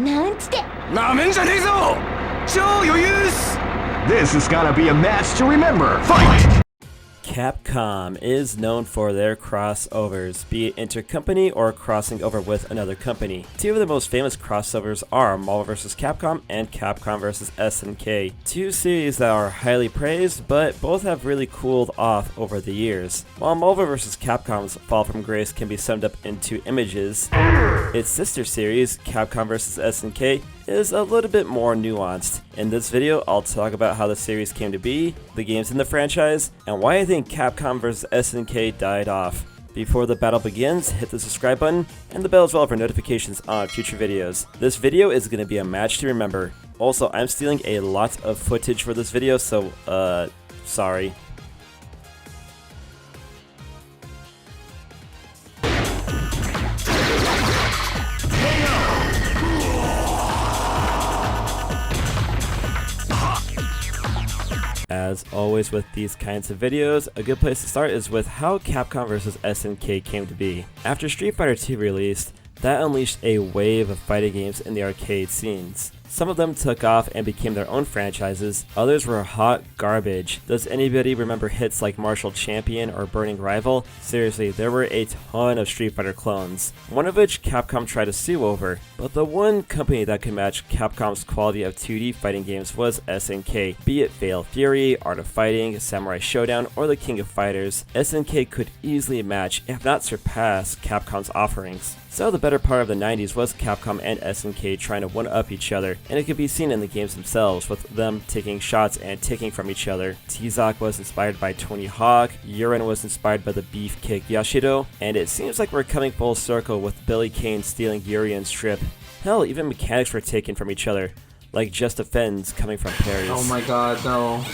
なんつって。なめんじゃねえぞ。超余裕っす。 This is gonna be a match to remember. Fight! Capcom is known for their crossovers, be it intercompany or crossing over with another company. Two of the most famous crossovers are Marvel vs. Capcom and Capcom vs. SNK. Two series that are highly praised, but both have really cooled off over the years. While Marvel vs. Capcom's fall from grace can be summed up into images, its sister series, Capcom vs. SNK, is a little bit more nuanced. In this video, I'll talk about how the series came to be, the games in the franchise, and why I think Capcom vs. SNK died off. Before the battle begins, hit the subscribe button and the bell as well for notifications on future videos. This video is going to be a match to remember. Also, I'm stealing a lot of footage for this video, so, sorry. As always with these kinds of videos, a good place to start is with how Capcom vs. SNK came to be. After Street Fighter II released, that unleashed a wave of fighting games in the arcade scenes. Some of them took off and became their own franchises, others were hot garbage. Does anybody remember hits like Martial Champion or Burning Rival? Seriously, there were a ton of Street Fighter clones, one of which Capcom tried to sue over, but the one company that could match Capcom's quality of 2D fighting games was SNK. Be it Fatal Fury, Art of Fighting, Samurai Showdown, or The King of Fighters, SNK could easily match, if not surpass, Capcom's offerings. So the better part of the 90s was Capcom and SNK trying to one-up each other, and it could be seen in the games themselves, with them taking shots and taking from each other. T-Zoc was inspired by Tony Hawk, Yuren was inspired by the Beefcake Yashido, and it seems like we're coming full circle with Billy Kane stealing Urien's trip. Hell, even mechanics were taken from each other, like Just Offends coming from parries. Oh my god, no.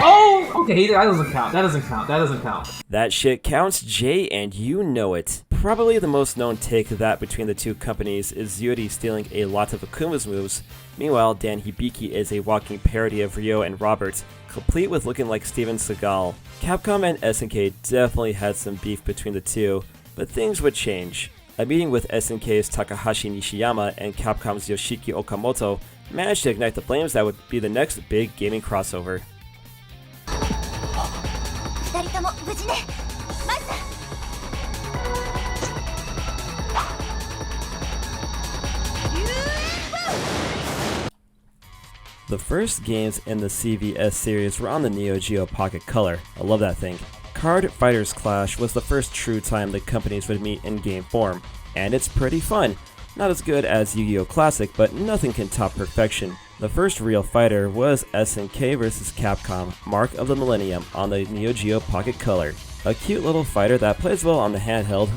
Oh! Okay, that doesn't count. That doesn't count. That doesn't count. That shit counts, Jay, and you know it. Probably the most known take of that between the two companies is Yuri stealing a lot of Akuma's moves. Meanwhile, Dan Hibiki is a walking parody of Ryo and Robert, complete with looking like Steven Seagal. Capcom and SNK definitely had some beef between the two, but things would change. A meeting with SNK's Takahashi Nishiyama and Capcom's Yoshiki Okamoto managed to ignite the flames that would be the next big gaming crossover. The first games in the CVS series were on the Neo Geo Pocket Color. I love that thing. Card Fighters Clash was the first true time the companies would meet in game form, and it's pretty fun. Not as good as Yu-Gi-Oh! Classic, but nothing can top perfection. The first real fighter was SNK vs. Capcom, Mark of the Millennium on the Neo Geo Pocket Color. A cute little fighter that plays well on the handheld,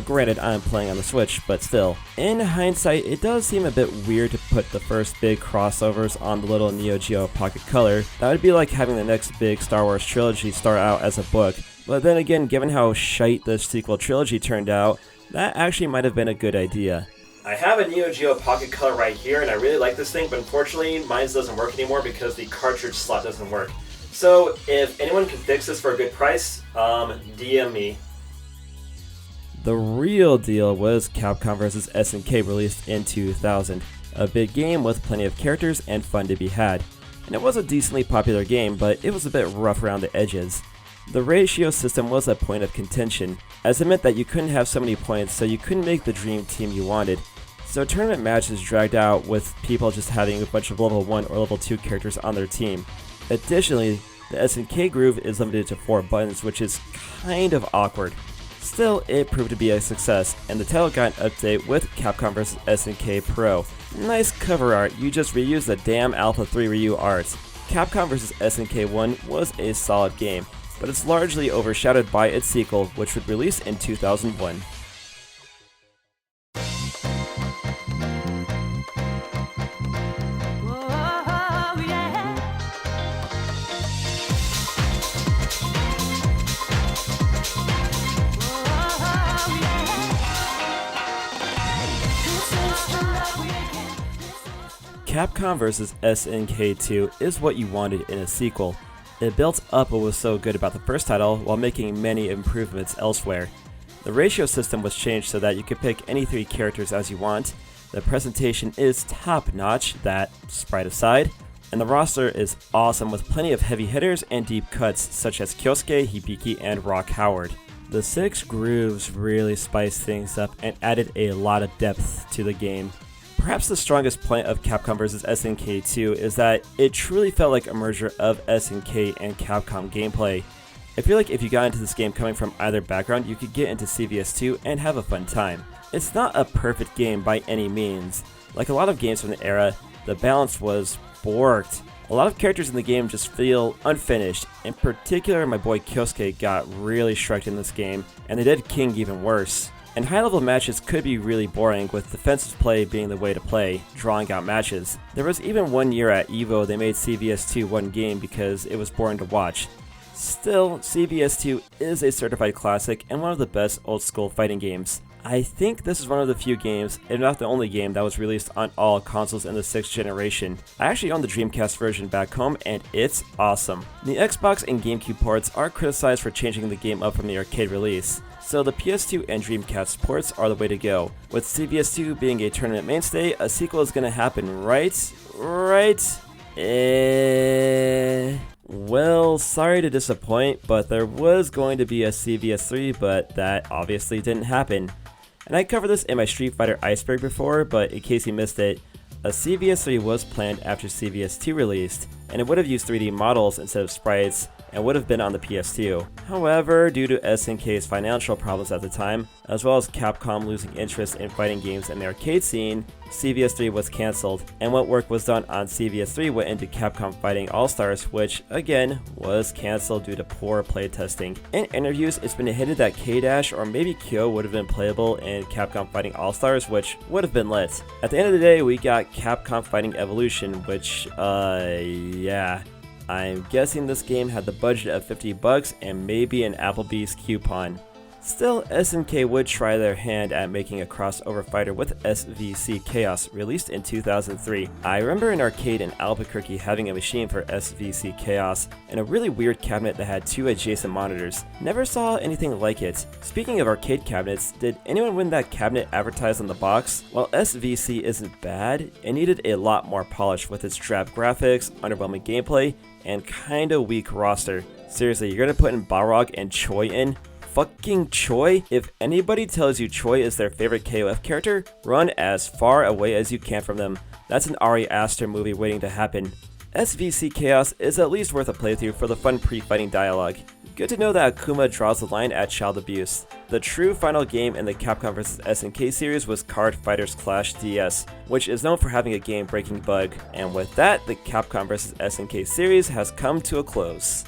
granted I'm playing on the Switch, but still. In hindsight, it does seem a bit weird to put the first big crossovers on the little Neo Geo Pocket Color. That would be like having the next big Star Wars trilogy start out as a book, but then again, given how shite the sequel trilogy turned out, that actually might have been a good idea. I have a Neo Geo Pocket Color right here, and I really like this thing, but unfortunately mine doesn't work anymore because the cartridge slot doesn't work. So if anyone can fix this for a good price, DM me. The real deal was Capcom vs. SNK, released in 2000, a big game with plenty of characters and fun to be had. And it was a decently popular game, but it was a bit rough around the edges. The ratio system was a point of contention, as it meant that you couldn't have so many points, so you couldn't make the dream team you wanted. So tournament matches dragged out with people just having a bunch of level 1 or level 2 characters on their team. Additionally, the SNK groove is limited to 4 buttons, which is kind of awkward. Still, it proved to be a success, and the title got an update with Capcom vs. SNK Pro. Nice cover art, you just reused the damn Alpha 3 Ryu art. Capcom vs. SNK 1 was a solid game, but it's largely overshadowed by its sequel, which would release in 2001. Capcom vs. SNK 2 is what you wanted in a sequel. It built up what was so good about the first title while making many improvements elsewhere. The ratio system was changed so that you could pick any 3 characters as you want. The presentation is top-notch, that sprite aside, and the roster is awesome with plenty of heavy hitters and deep cuts such as Kyosuke, Hibiki, and Rock Howard. The 6 grooves really spiced things up and added a lot of depth to the game. Perhaps the strongest point of Capcom vs SNK 2 is that it truly felt like a merger of SNK and Capcom gameplay. I feel like if you got into this game coming from either background, you could get into CVS2 and have a fun time. It's not a perfect game by any means. Like a lot of games from the era, the balance was borked. A lot of characters in the game just feel unfinished. In particular, my boy Kyosuke got really shreked in this game, and they did King even worse. And high-level matches could be really boring, with defensive play being the way to play, drawing out matches. There was even one year at EVO they made CVS2 one game because it was boring to watch. Still, CVS2 is a certified classic and one of the best old-school fighting games. I think this is one of the few games, if not the only game, that was released on all consoles in the 6th generation. I actually own the Dreamcast version back home, and it's awesome. The Xbox and GameCube ports are criticized for changing the game up from the arcade release, so the PS2 and Dreamcast ports are the way to go. With CVS2 being a tournament mainstay, a sequel is gonna happen, right? Well, sorry to disappoint, but there was going to be a CVS3, but that obviously didn't happen. And I covered this in my Street Fighter Iceberg before, but in case you missed it, a CVS3 was planned after CVS2 released, and it would have used 3D models instead of sprites, and would have been on the PS2. However, due to SNK's financial problems at the time, as well as Capcom losing interest in fighting games in the arcade scene, CVS3 was cancelled, and what work was done on CVS3 went into Capcom Fighting All-Stars, which, again, was cancelled due to poor playtesting. In interviews, it's been hinted that K-Dash or maybe Kyo would have been playable in Capcom Fighting All-Stars, which would have been lit. At the end of the day, we got Capcom Fighting Evolution, which, yeah. I'm guessing this game had the budget of $50 and maybe an Applebee's coupon. Still, SNK would try their hand at making a crossover fighter with SVC Chaos, released in 2003. I remember an arcade in Albuquerque having a machine for SVC Chaos, and a really weird cabinet that had 2 adjacent monitors. Never saw anything like it. Speaking of arcade cabinets, did anyone win that cabinet advertised on the box? While SVC isn't bad, it needed a lot more polish with its drab graphics, underwhelming gameplay, and kinda weak roster. Seriously, you're gonna put in Balrog and Choi in? Fucking Choi? If anybody tells you Choi is their favorite KOF character, run as far away as you can from them. That's an Ari Aster movie waiting to happen. SVC Chaos is at least worth a playthrough for the fun pre-fighting dialogue. Good to know that Akuma draws the line at child abuse. The true final game in the Capcom vs SNK series was Card Fighters Clash DS, which is known for having a game-breaking bug. And with that, the Capcom vs SNK series has come to a close.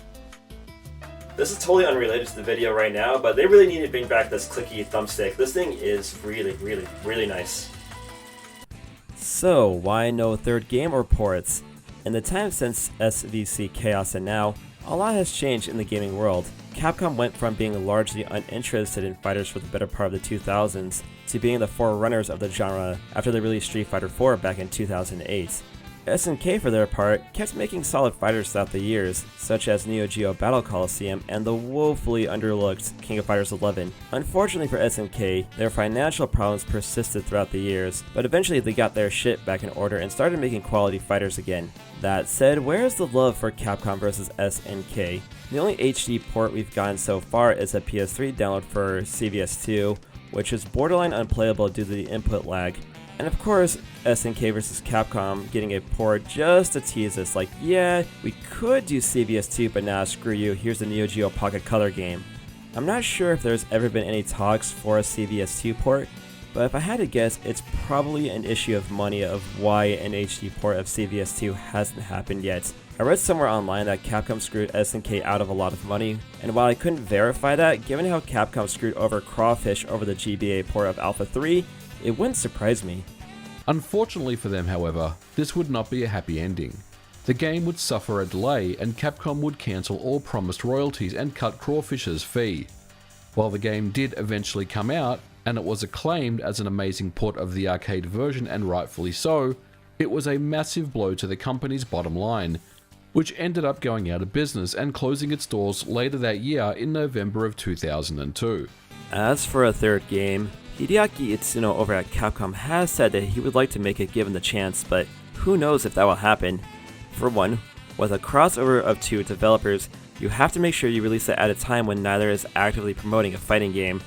This is totally unrelated to the video right now, but they really need to bring back this clicky thumbstick. This thing is really nice. So, why no third game or ports? In the time since SVC Chaos and now, a lot has changed in the gaming world. Capcom went from being largely uninterested in fighters for the better part of the 2000s to being the forerunners of the genre after they released Street Fighter IV back in 2008. SNK, for their part, kept making solid fighters throughout the years, such as Neo Geo Battle Coliseum and the woefully underlooked King of Fighters 11. Unfortunately for SNK, their financial problems persisted throughout the years, but eventually they got their shit back in order and started making quality fighters again. That said, where is the love for Capcom vs SNK? The only HD port we've gotten so far is a PS3 download for CVS2, which is borderline unplayable due to the input lag. And of course, SNK vs Capcom getting a port just to tease us, like, yeah, we could do CVS2, but nah, screw you, here's the Neo Geo Pocket Color game. I'm not sure if there's ever been any talks for a CVS2 port, but if I had to guess, it's probably an issue of money of why an HD port of CVS2 hasn't happened yet. I read somewhere online that Capcom screwed SNK out of a lot of money, and while I couldn't verify that, given how Capcom screwed over Crawfish over the GBA port of Alpha 3, it wouldn't surprise me. Unfortunately for them, however, this would not be a happy ending. The game would suffer a delay and Capcom would cancel all promised royalties and cut Crawfish's fee. While the game did eventually come out, and it was acclaimed as an amazing port of the arcade version, and rightfully so, it was a massive blow to the company's bottom line, which ended up going out of business and closing its doors later that year in November of 2002. As for a third game, Hideaki Itsuno over at Capcom has said that he would like to make it given the chance, but who knows if that will happen. For one, with a crossover of two developers, you have to make sure you release it at a time when neither is actively promoting a fighting game.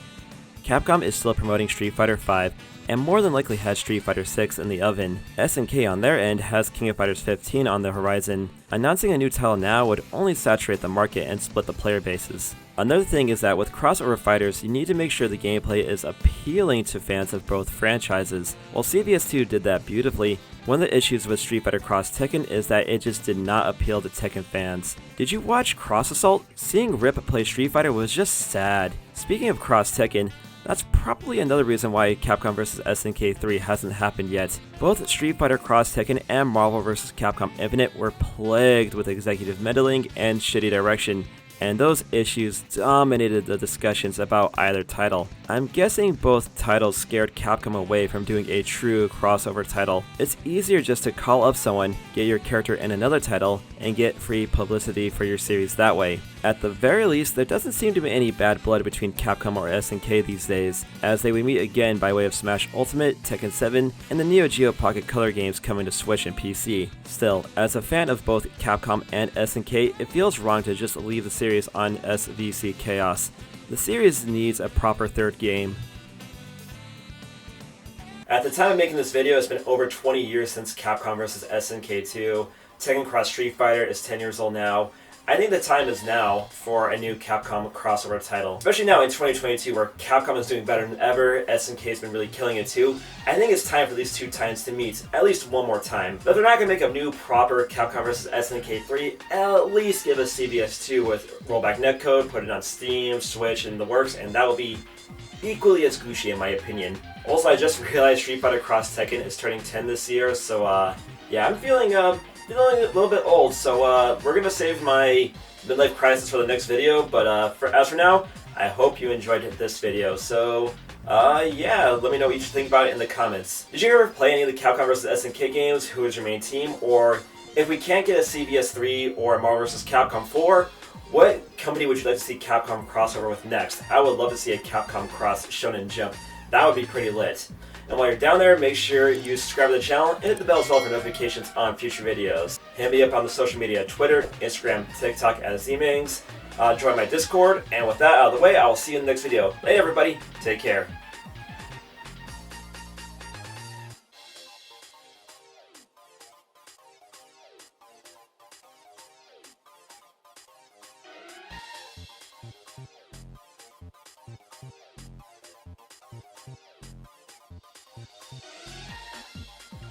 Capcom is still promoting Street Fighter V, and more than likely has Street Fighter VI in the oven. SNK on their end has King of Fighters 15 on the horizon. Announcing a new title now would only saturate the market and split the player bases. Another thing is that with crossover fighters, you need to make sure the gameplay is appealing to fans of both franchises. While CVS2 did that beautifully, one of the issues with Street Fighter Cross Tekken is that it just did not appeal to Tekken fans. Did you watch Cross Assault? Seeing Rip play Street Fighter was just sad. Speaking of Cross Tekken, that's probably another reason why Capcom vs SNK 3 hasn't happened yet. Both Street Fighter Cross Tekken and Marvel vs Capcom Infinite were plagued with executive meddling and shitty direction, and those issues dominated the discussions about either title. I'm guessing both titles scared Capcom away from doing a true crossover title. It's easier just to call up someone, get your character in another title, and get free publicity for your series that way. At the very least, there doesn't seem to be any bad blood between Capcom or SNK these days, as they would meet again by way of Smash Ultimate, Tekken 7, and the Neo Geo Pocket Color games coming to Switch and PC. Still, as a fan of both Capcom and SNK, it feels wrong to just leave the series on SVC Chaos. The series needs a proper third game. At the time of making this video, it's been over 20 years since Capcom vs SNK 2. Tekken Cross Street Fighter is 10 years old now. I think the time is now for a new Capcom crossover title. Especially now in 2022 where Capcom is doing better than ever, SNK has been really killing it too. I think it's time for these two titans to meet at least one more time. But if they're not going to make a new proper Capcom vs SNK 3, at least give us CVS 2 with rollback netcode, put it on Steam, Switch, and the works, and that will be equally as Gucci in my opinion. Also, I just realized Street Fighter Cross Tekken is turning 10 this year, so yeah, I'm feeling a little bit old, so we're gonna save my midlife crisis for the next video, but as for now, I hope you enjoyed this video. So yeah, let me know what you think about it in the comments. Did you ever play any of the Capcom vs SNK games? Who is your main team? Or if we can't get a CVS 3 or a Marvel vs Capcom 4, what company would you like to see Capcom crossover with next? I would love to see a Capcom cross Shonen Jump. That would be pretty lit. And while you're down there, make sure you subscribe to the channel and hit the bell as well for notifications on future videos. Hit me up on the social media, Twitter, Instagram, TikTok at ZMangs. Join my Discord, and with that out of the way, I will see you in the next video. Hey everybody, take care.